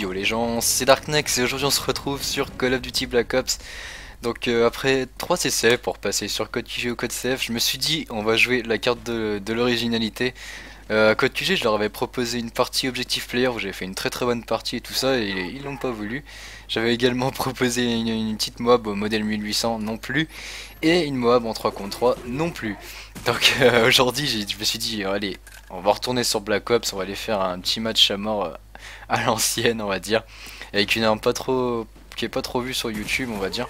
Yo les gens, c'est Darknex et aujourd'hui on se retrouve sur Call of Duty Black Ops. Donc après 3 CCF pour passer sur Code QG ou Code CF, je me suis dit on va jouer la carte de l'originalité. À Code QG je leur avais proposé une partie Objective Player où j'avais fait une très bonne partie et tout ça et ils l'ont pas voulu. J'avais également proposé une petite Moab au modèle 1800 non plus et une Moab en 3 contre 3 non plus. Donc aujourd'hui je me suis dit allez on va retourner sur Black Ops, on va aller faire un petit match à mort à l'ancienne on va dire, avec une arme pas trop qui est pas trop vue sur YouTube on va dire.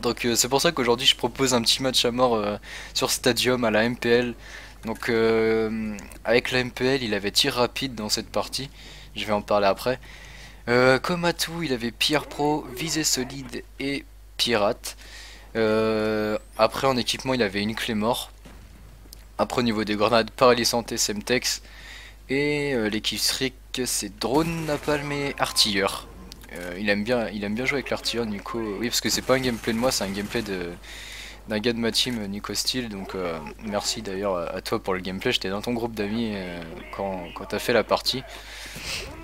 Donc c'est pour ça qu'aujourd'hui je propose un petit match à mort sur Stadium à la MPL. Donc avec la MPL il avait tir rapide dans cette partie, je vais en parler après. Comme atout il avait Pierre Pro, visée solide et pirate. Après en équipement il avait une clé mort. Après au niveau des grenades, paralysante et Semtex. Et l'équipe Strict c'est drone, napalm et artilleur. Il aime bien jouer avec l'artilleur Nico. Oui parce que c'est pas un gameplay de moi, c'est un gameplay d'un gars de ma team Nico Steel. Donc merci d'ailleurs à toi pour le gameplay. J'étais dans ton groupe d'amis quand t'as fait la partie.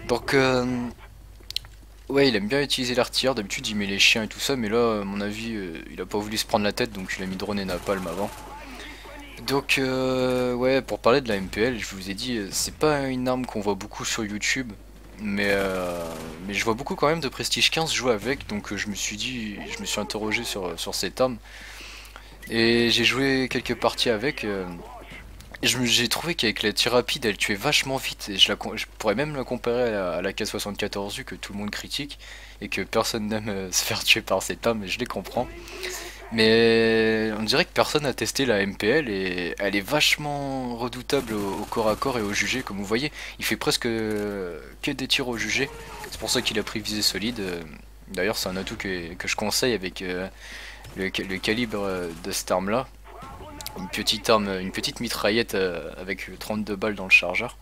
Donc ouais il aime bien utiliser l'artilleur. D'habitude il met les chiens et tout ça, mais là à mon avis il a pas voulu se prendre la tête, donc il a mis drone et napalm avant. Donc ouais, pour parler de la MPL, je vous ai dit, c'est pas une arme qu'on voit beaucoup sur YouTube, mais je vois beaucoup quand même de Prestige 15 jouer avec, donc je me suis dit, je me suis interrogé sur cette arme, et j'ai joué quelques parties avec, et j'ai trouvé qu'avec la tir rapide, elle tuait vachement vite, et je pourrais même la comparer à la K74U que tout le monde critique, et que personne n'aime se faire tuer par cette arme, et je les comprends. Mais on dirait que personne n'a testé la MPL et elle est vachement redoutable au corps à corps et au jugé. Comme vous voyez, il fait presque que des tirs au jugé. C'est pour ça qu'il a pris visée solide. D'ailleurs, c'est un atout que je conseille avec le calibre de cette arme là. Une petite arme, une petite mitraillette avec 32 balles dans le chargeur.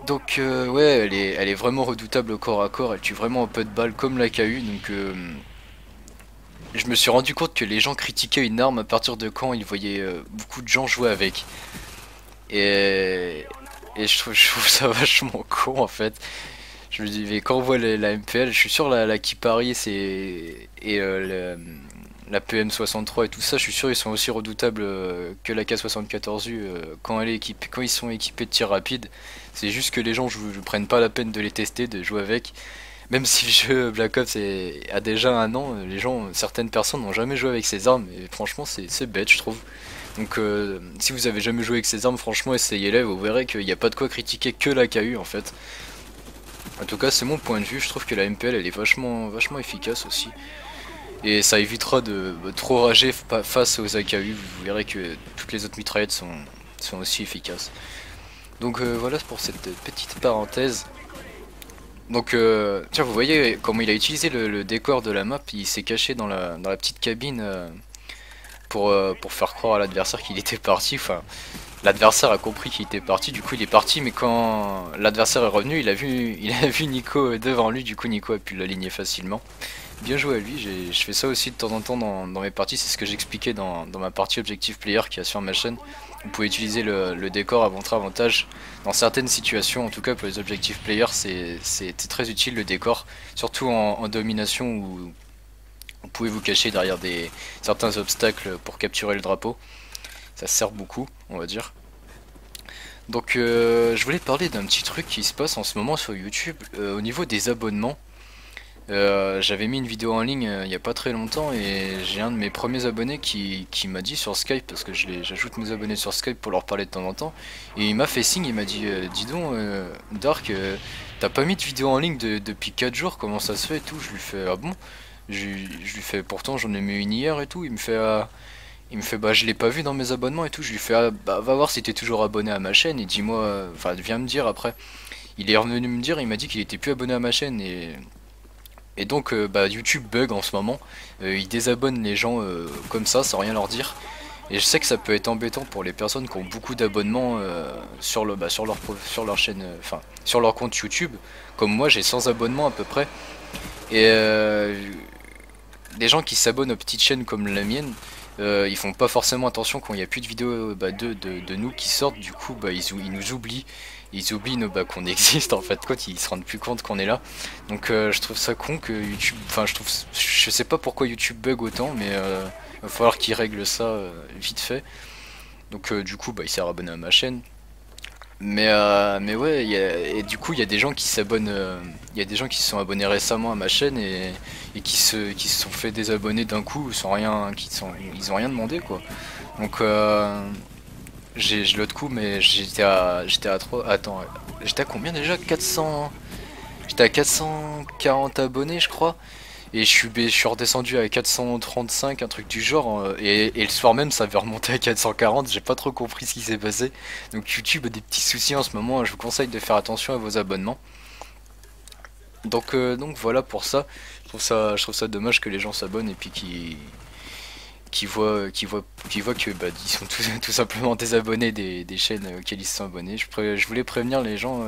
Donc ouais, elle est vraiment redoutable au corps à corps. Elle tue vraiment au peu de balles comme la KU. Donc je me suis rendu compte que les gens critiquaient une arme à partir de quand ils voyaient beaucoup de gens jouer avec. Et, et je trouve ça vachement con en fait. Je me dis, mais quand on voit la MPL, je suis sûr la Kipari et la PM63 et tout ça, je suis sûr ils sont aussi redoutables que la K74U quand quand ils sont équipés de tir rapide. C'est juste que les gens ne prennent pas la peine de les tester, de jouer avec. Même si le jeu Black Ops a déjà un an, certaines personnes n'ont jamais joué avec ces armes et franchement c'est bête je trouve. Donc si vous avez jamais joué avec ces armes, franchement essayez-les, vous verrez qu'il n'y a pas de quoi critiquer que la KU en fait. En tout cas c'est mon point de vue, je trouve que la MPL elle est vachement efficace aussi. Et ça évitera de trop rager face aux AKU, vous verrez que toutes les autres mitraillettes sont aussi efficaces. Donc voilà pour cette petite parenthèse. Donc tiens vous voyez comment il a utilisé le décor de la map, il s'est caché dans la petite cabine pour faire croire à l'adversaire qu'il était parti. Enfin l'adversaire a compris qu'il était parti, du coup il est parti, mais quand l'adversaire est revenu il a vu Nico devant lui, du coup Nico a pu l'aligner facilement. Bien joué à lui, je fais ça aussi de temps en temps dans mes parties, c'est ce que j'expliquais dans ma partie Objective Player qui est sur ma chaîne. Vous pouvez utiliser le décor à votre avantage dans certaines situations, en tout cas pour les Objective Player c'est très utile le décor, surtout en domination où vous pouvez vous cacher derrière certains obstacles pour capturer le drapeau. Ça sert beaucoup on va dire. Donc je voulais parler d'un petit truc qui se passe en ce moment sur YouTube au niveau des abonnements. J'avais mis une vidéo en ligne il y a pas très longtemps et j'ai un de mes premiers abonnés qui m'a dit sur Skype, parce que j'ajoute mes abonnés sur Skype pour leur parler de temps en temps, et il m'a fait signe, il m'a dit dis donc Dark, t'as pas mis de vidéo en ligne depuis 4 jours, comment ça se fait et tout. Je lui fais ah bon, je lui fais pourtant j'en ai mis une hier et tout. Il me fait bah je l'ai pas vu dans mes abonnements et tout. Je lui fais ah bah va voir si t'es toujours abonné à ma chaîne et dis-moi, enfin viens me dire après. Il est revenu me dire, il m'a dit qu'il était plus abonné à ma chaîne et donc bah, YouTube bug en ce moment, il désabonne les gens comme ça sans rien leur dire. Et je sais que ça peut être embêtant pour les personnes qui ont beaucoup d'abonnements sur leur chaîne, enfin sur leur compte YouTube. Comme moi j'ai 100 abonnements à peu près. Et les gens qui s'abonnent aux petites chaînes comme la mienne, Ils font pas forcément attention quand il y a plus de vidéos de nous qui sortent, du coup ils nous oublient. Ils oublient qu'on existe en fait, quoi, ils se rendent plus compte qu'on est là. Donc je trouve ça con que YouTube, enfin je sais pas pourquoi YouTube bug autant, mais va falloir qu'ils règlent ça vite fait. Donc du coup il s'est abonné à ma chaîne. Mais ouais, et du coup il y a des gens qui s'abonnent, il y a des gens qui se sont abonnés récemment à ma chaîne et qui se sont fait désabonner d'un coup sans rien, ils ont rien demandé quoi. Donc j'ai l'autre coup, mais j'étais à 3, attends, j'étais à combien déjà? 400, j'étais à 440 abonnés je crois. Et je suis redescendu à 435, un truc du genre, et le soir même ça avait remonté à 440, j'ai pas trop compris ce qui s'est passé. Donc YouTube a des petits soucis en ce moment, hein, je vous conseille de faire attention à vos abonnements. Donc voilà pour ça. Je trouve ça dommage que les gens s'abonnent et puis qui voient que ils sont tout simplement désabonnés des chaînes auxquelles ils se sont abonnés. Je voulais prévenir les gens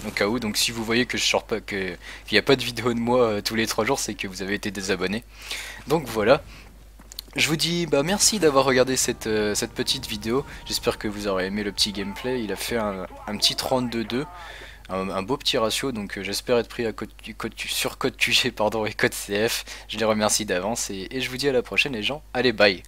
au cas où, donc si vous voyez que je sors pas, qu'il n'y a pas de vidéo de moi tous les 3 jours, c'est que vous avez été désabonné. Donc voilà. Je vous dis merci d'avoir regardé cette petite vidéo. J'espère que vous aurez aimé le petit gameplay. Il a fait un petit 32-2, un beau petit ratio, donc j'espère être pris à sur code QG pardon, et code CF. Je les remercie d'avance et je vous dis à la prochaine les gens. Allez, bye.